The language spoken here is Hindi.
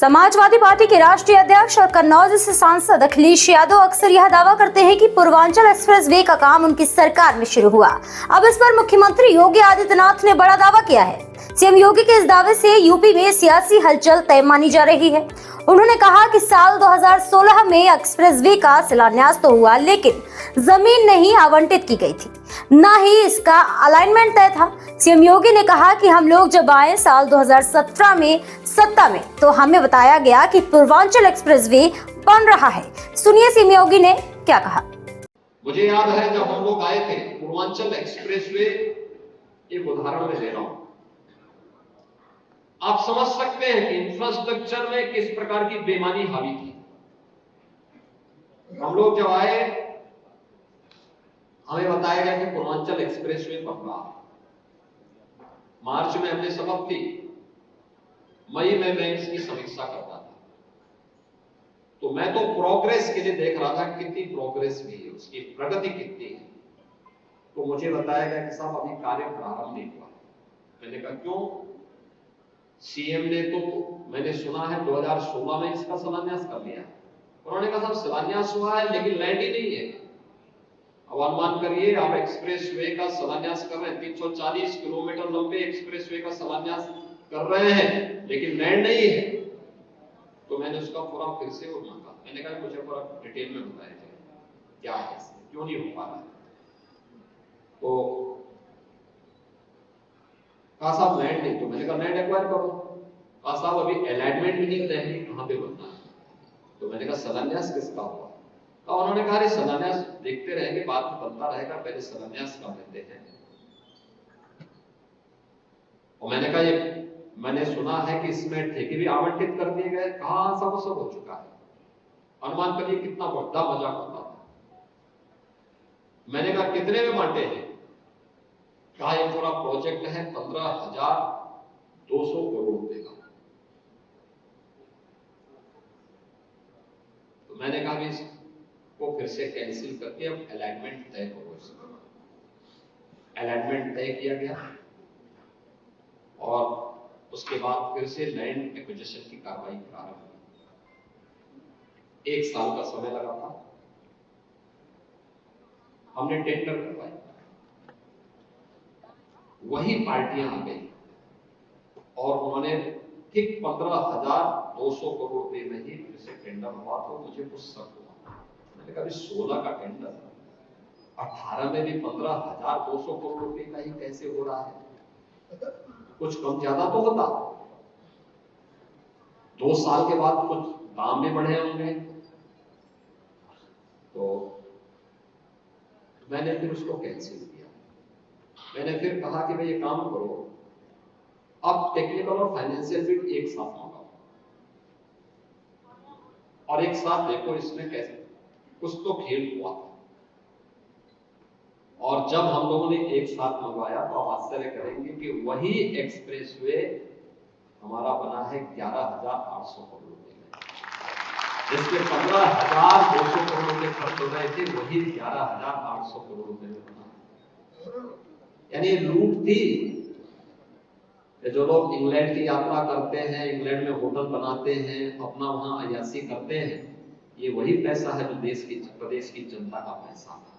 समाजवादी पार्टी के राष्ट्रीय अध्यक्ष और कन्नौज से सांसद अखिलेश यादव अक्सर यह दावा करते हैं कि पूर्वांचल एक्सप्रेस वे का काम उनकी सरकार में शुरू हुआ। अब इस पर मुख्यमंत्री योगी आदित्यनाथ ने बड़ा दावा किया है। सीएम योगी के इस दावे से यूपी में सियासी हलचल तय मानी जा रही है। उन्होंने कहा कि साल 2016 में एक्सप्रेसवे का शिलान्यास तो हुआ, लेकिन जमीन नहीं आवंटित की गई थी, न ही इसका अलाइनमेंट तय था। सीएम योगी ने कहा कि हम लोग जब आए साल 2017 में सत्ता में, तो हमें बताया गया कि पूर्वांचल एक्सप्रेसवे बन रहा है। सुनिए सीएम योगी ने क्या कहा। मुझे याद है जब हम लोग आए थे, पूर्वांचल एक्सप्रेसवे एक उदाहरण में दे रहा हूं, आप समझ सकते हैं कि इंफ्रास्ट्रक्चर में किस प्रकार की बेईमानी हावी थी। हम लोग जब आए, हमें बताया गया कि पूर्वांचल एक्सप्रेसवे बन रहा है। मार्च में हमने शपथ ली, मई में मैं इसकी समीक्षा करता था, तो मैं तो प्रोग्रेस के लिए देख रहा था कितनी प्रोग्रेस हुई है, उसकी प्रगति कितनी है। तो मुझे बताया गया कि साहब अभी कार्य प्रारंभ नहीं हुआ। मैंने कहा क्यों? सीएम ने तो, मैंने सुना है 2016 में इसका शिलान्यास कर लिया। उन्होंने कहा साहब शिलान्यास हुआ है लेकिन लैंड ही नहीं है। अब अनुमान करिए, आप एक्सप्रेसवे का शिलान्यास कर रहे हैं, 340 किलोमीटर लंबे एक्सप्रेसवे का शिलान्यास कर रहे हैं, लेकिन लैंड नहीं है। तो मैंने उसका पूरा फिर से वो मांगा। मैंने कहा मुझे पूरा डिटेल में बताया जाए क्या है, क्यों नहीं हो पा रहा है। तो कहा साहब लैंड नहीं। तो मैंने कहा लैंड एक्वायर करो। कहा साहब अभी अलाइनमेंट भी नहीं तय है कहां पे बनना है। तो मैंने कहा शिलान्यास किसका हुआ? तो उन्होंने कहा शिलान्यास देखते रहेंगे, बाद में बनता रहेगा, पहले शिलान्यास कर देते हैं। और मैंने कहा ये मैंने सुना है कि इसमें ठेके भी आवंटित कर दिए गए। कहा सब हो चुका है। अनुमान करिए कितना बड़ा मजाक होता था। मैंने कहा कितने में बांटे हैं? कहा ये पूरा प्रोजेक्ट है 15,200 करोड़ रुपए का। तो मैंने कहा भी इसको फिर से कैंसिल करके अब अलाइनमेंट तय करो। इसका अलाइनमेंट तय किया गया और उसके बाद फिर से लैंड एक्विजिशन की कार्रवाई प्रारंभ हुई। 1 साल का समय लगा था। हमने टेंडर करवाई, वही पार्टियां आ गई और उन्होंने ठीक 15,200 करोड़ रुपए में ही फिर से टेंडर हुआ। तो मुझे कुछ शक हुआ। मैंने कहा 16 का टेंडर 18 में भी 15,200 करोड़ रुपए का ही कैसे हो रहा है? कुछ कम ज्यादा तो होता। 2 साल के बाद कुछ दाम भी बढ़े होंगे। तो मैंने फिर उसको कैंसिल किया। मैंने फिर कहा कि भाई ये काम करो, अब टेक्निकल और फाइनेंशियल बिड एक साथ मंगाओ और एक साथ देखो इसमें कैसे कुछ तो खेल हुआ। और जब हम लोगों ने एक साथ मंगवाया तो आप आश्चर्य करेंगे कि वही एक्सप्रेसवे हमारा बना है 11,800 करोड़ रुपए में, जिसमें 15,200 करोड़ रुपए खर्च हो रहे थे, वही 11,800 करोड़ रुपए में बना। यानी लूट थी। जो लोग इंग्लैंड की यात्रा करते हैं, इंग्लैंड में होटल बनाते हैं, अपना वहां अय्याशी करते हैं, ये वही पैसा है जो देश की, प्रदेश की जनता का पैसा है।